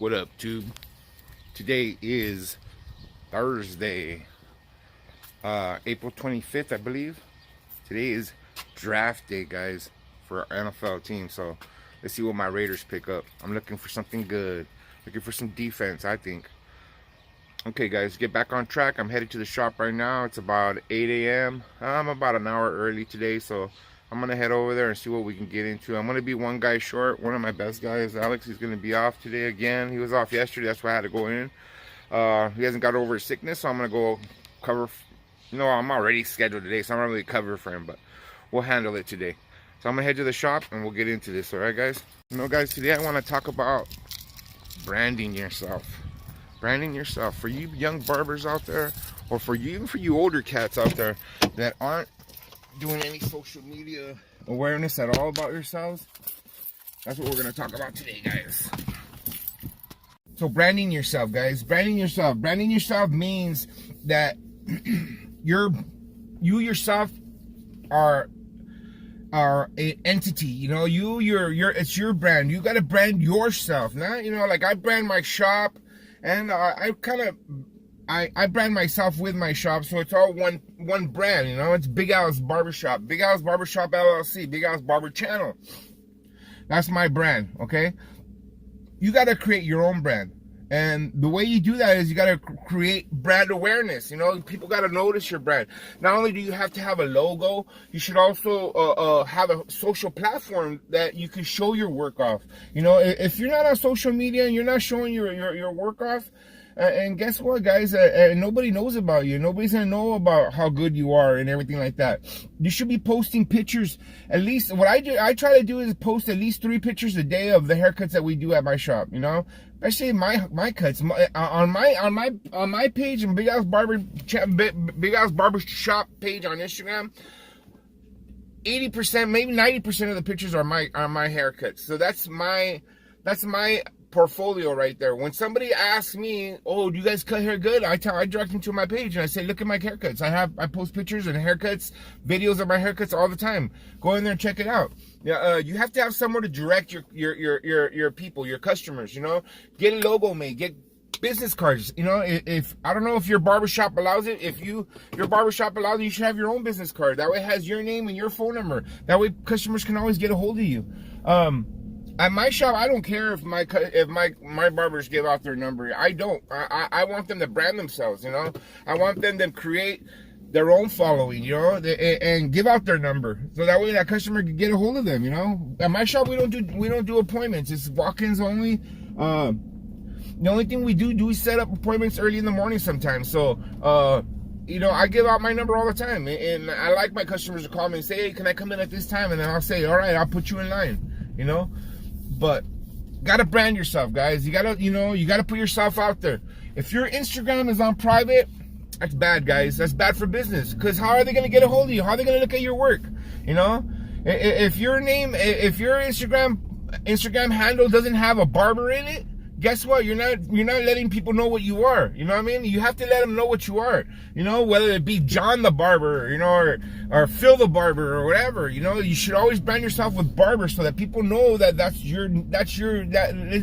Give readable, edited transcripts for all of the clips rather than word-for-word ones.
What up, tube? Today is Thursday, April 25th, I believe. Today is draft day, guys, for our NFL team. So let's see what my Raiders pick up. I'm looking for something good. Looking for some defense, I think. Okay, guys, get back on track. I'm headed to the shop right now. It's about 8 a.m. I'm about an hour early today, so I'm going to head over there and see what we can get into. I'm going to be one guy short. One of my best guys, Alex, he's going to be off today again. He was off yesterday. That's why I had to go in. He hasn't got over his sickness, so I'm going to go cover. You know, I'm already scheduled today, so I'm not really cover for him, but we'll handle it today. So I'm going to head to the shop, and we'll get into this. All right, guys? You know, guys, today I want to talk about branding yourself. Branding yourself. For you young barbers out there, or for you, even for you older cats out there that aren't doing any social media awareness at all about yourselves, that's what we're going to talk about today, guys. So branding yourself, guys. Branding yourself. Branding yourself means that you yourself are an entity. You know, it's your brand. You got to brand yourself. Not, you know, like I brand my shop, and I brand myself with my shop, so it's all one brand. You know, it's Big Al's Barbershop, Big Al's Barbershop LLC, Big Al's Barber Channel. That's my brand. Okay, you got to create your own brand, and the way you do that is you got to create brand awareness. You know, people got to notice your brand. Not only do you have to have a logo, you should also have a social platform that you can show your work off. You know, if you're not on social media and you're not showing your work off, and guess what, guys? Nobody knows about you. Nobody's gonna know about how good you are and everything like that. You should be posting pictures. At least what I try to do is post at least 3 pictures a day of the haircuts that we do at my shop. You know, especially my cuts on my page and Big Al's Barber Shop page on Instagram. 80%, maybe 90% of the pictures are my haircuts. So that's my portfolio right there. When somebody asks me, "Oh, do you guys cut hair good?" I direct them to my page and I say, "Look at my haircuts. I post pictures and haircuts, videos of my haircuts all the time. Go in there and check it out." Yeah, you have to have somewhere to direct your people, your customers. You know, get a logo made, get business cards. You know, if I don't know if your barbershop allows it. If your barbershop allows it, you should have your own business card. That way it has your name and your phone number. That way customers can always get a hold of you. At my shop, I don't care if my barbers give out their number. I don't. I want them to brand themselves. You know, I want them to create their own following. You know, and give out their number so that way that customer can get a hold of them. You know, at my shop we don't do appointments. It's walk-ins only. The only thing we do is set up appointments early in the morning sometimes. So, you know, I give out my number all the time, and I like my customers to call me and say, "Hey, can I come in at this time?" And then I'll say, "All right, I'll put you in line." You know. But gotta brand yourself, guys. You gotta put yourself out there. If your Instagram is on private, that's bad, guys. That's bad for business. Because how are they gonna get a hold of you? How are they gonna look at your work? You know, if your Instagram handle doesn't have a barber in it, guess what? You're not letting people know what you are. You know what I mean? You have to let them know what you are. You know, whether it be John the Barber, you know, or Phil the Barber or whatever. You know, you should always brand yourself with Barber so that people know that this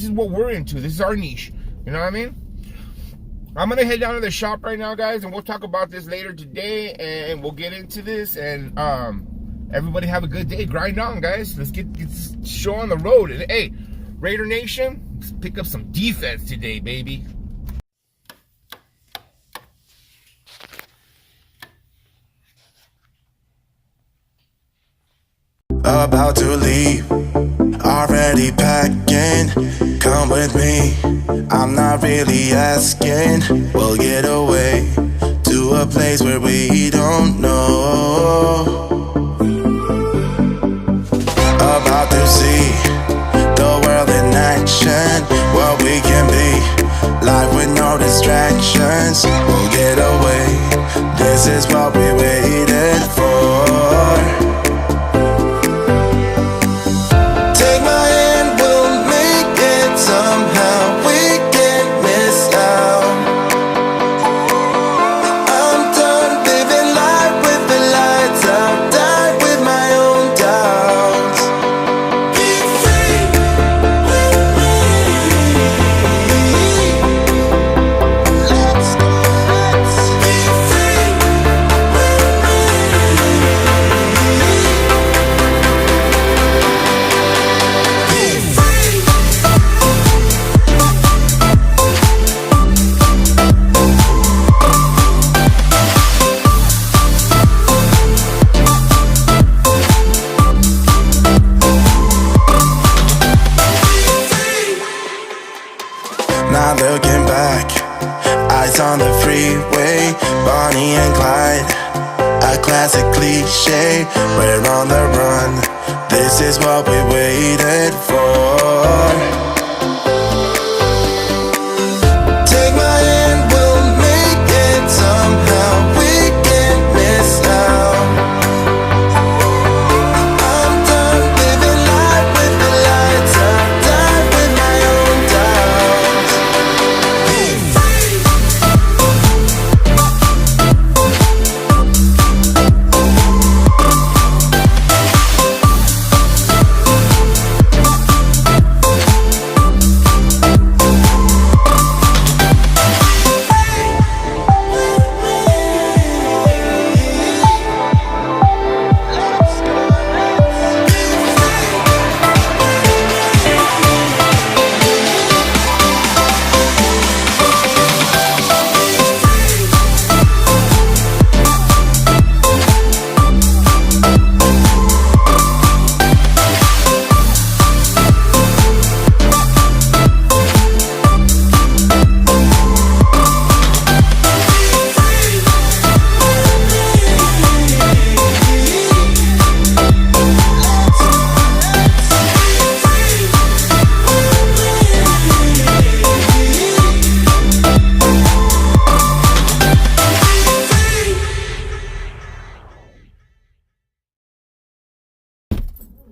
is what we're into. This is our niche. You know what I mean? I'm gonna head down to the shop right now, guys, and we'll talk about this later today, and we'll get into this. And everybody have a good day. Grind on, guys. Let's get this show on the road. And hey, Raider Nation, let's pick up some defense today, baby. About to leave, already packing. Come with me, I'm not really asking. We'll get away to a place where we don't know. About to see the world in action, what we can be, life with no distractions. We'll get away, this is what we waited for. Take my hand, we'll make it somehow. We can't miss out. I'm done living life with the lights out, die with my own doubts. not looking back. Eyes on the freeway, Bonnie and Clyde, a classic cliche. We're on the run, this is what we waited for. Take my hand, we'll make it somehow. We can't miss out. I'm done living life with the lights out. Died with my own doubts. Be free.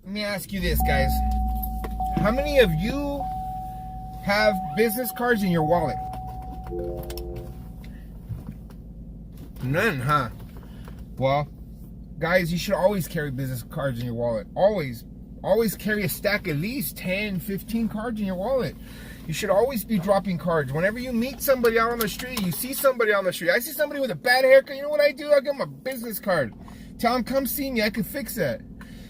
Let me ask you this, guys. How many of you have business cards in your wallet? None, huh? Well, guys, you should always carry business cards in your wallet. Always. Always carry a stack, at least 10, 15 cards in your wallet. You should always be dropping cards. Whenever you meet somebody out on the street, you see somebody on the street. I see somebody with a bad haircut. You know what I do? I give them a business card. Tell them, come see me. I can fix that.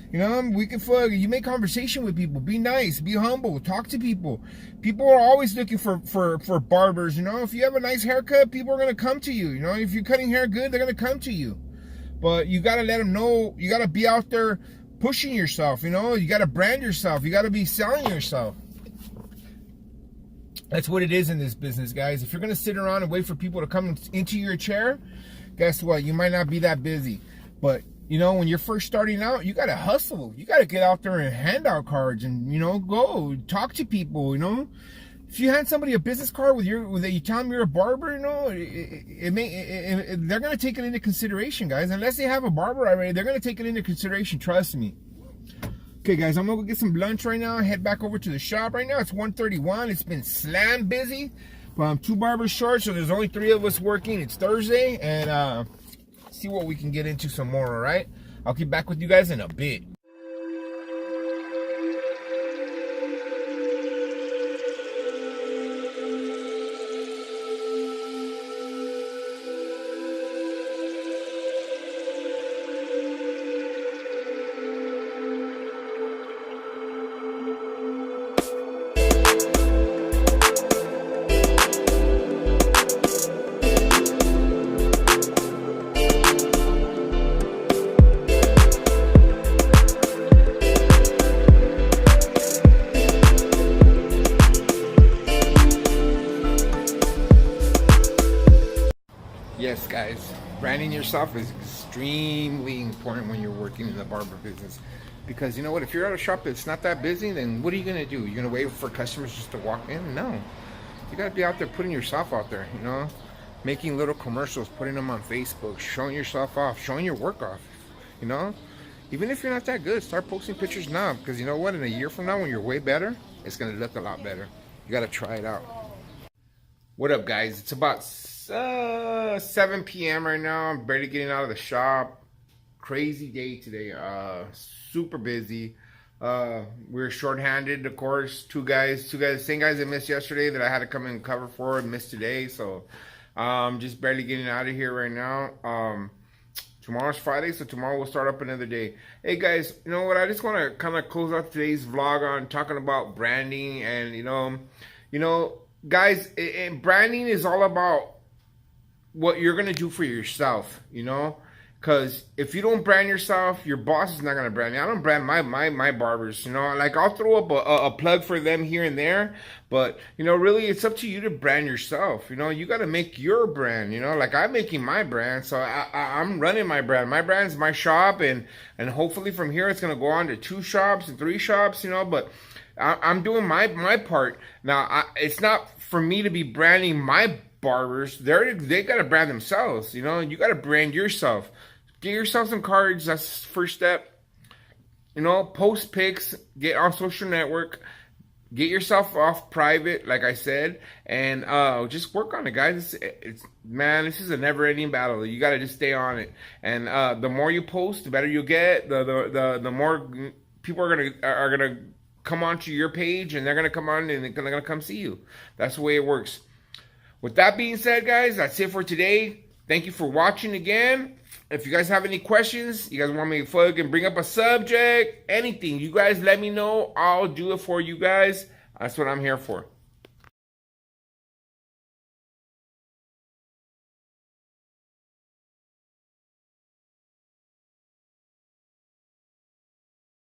You know, we can you make conversation with people. Be nice, be humble, talk to people. People are always looking for barbers. You know, if you have a nice haircut, people are gonna come to you. You know, if you're cutting hair good, they're gonna come to you. But you gotta let them know. You gotta be out there pushing yourself. You know, you gotta brand yourself. You gotta be selling yourself. That's what it is in this business, guys. If you're gonna sit around and wait for people to come into your chair, guess what? You might not be that busy, but you know, when you're first starting out, you gotta hustle. You gotta get out there and hand out cards, and you know, go talk to people. You know, if you hand somebody a business card with you tell them you're a barber, you know, they're gonna take it into consideration, guys. Unless they have a barber already, they're gonna take it into consideration. Trust me. Okay, guys, I'm gonna go get some lunch right now. Head back over to the shop right now. It's 1:31. It's been slam busy, but I'm 2 barbers short, so there's only 3 of us working. It's Thursday, and see what we can get into some more. All right, I'll get back with you guys in a bit. Yes, guys, branding yourself is extremely important when you're working in the barber business, because you know what, if you're at a shop that's not that busy, then what are you going to do? You're going to wait for customers just to walk in? No, you got to be out there putting yourself out there, you know, making little commercials, putting them on Facebook, showing yourself off, showing your work off, you know. Even if you're not that good, start posting pictures now, because you know what, in a year from now when you're way better, it's going to look a lot better. You got to try it out. What up, guys? It's about 7 p.m. right now. I'm barely getting out of the shop. Crazy day today. Super busy. We're short-handed, of course. Two guys, same guys that missed yesterday that I had to come and cover for and missed today. So just barely getting out of here right now. Tomorrow's Friday, so tomorrow we'll start up another day. Hey guys, you know what? I just want to kind of close out today's vlog on talking about branding, and you know, guys, branding is all about what you're gonna do for yourself, you know. Because if you don't brand yourself, your boss is not gonna brand you. I don't brand my barbers. You know, like I'll throw up a plug for them here and there, but you know, really, it's up to you to brand yourself. You know, you got to make your brand. You know, like I'm making my brand, so I'm running my brand. My brand's my shop, and hopefully from here it's gonna go on to 2 shops and 3 shops. You know, but I'm doing my part now. It's not for me to be branding my barbers. They got to brand themselves. You know, you got to brand yourself. Get yourself some cards. That's the first step. You know, post pics. Get on social network. Get yourself off private, like I said, and just work on it, guys. Man, this is a never-ending battle. You got to just stay on it, and the more you post, the better you get. The more people are gonna come onto your page, and they're gonna come on and they're gonna come see you. That's the way it works. With that being said, guys, that's it for today. Thank you for watching again. If you guys have any questions, you guys want me to plug and bring up a subject, anything, you guys let me know. I'll do it for you guys. That's what I'm here for.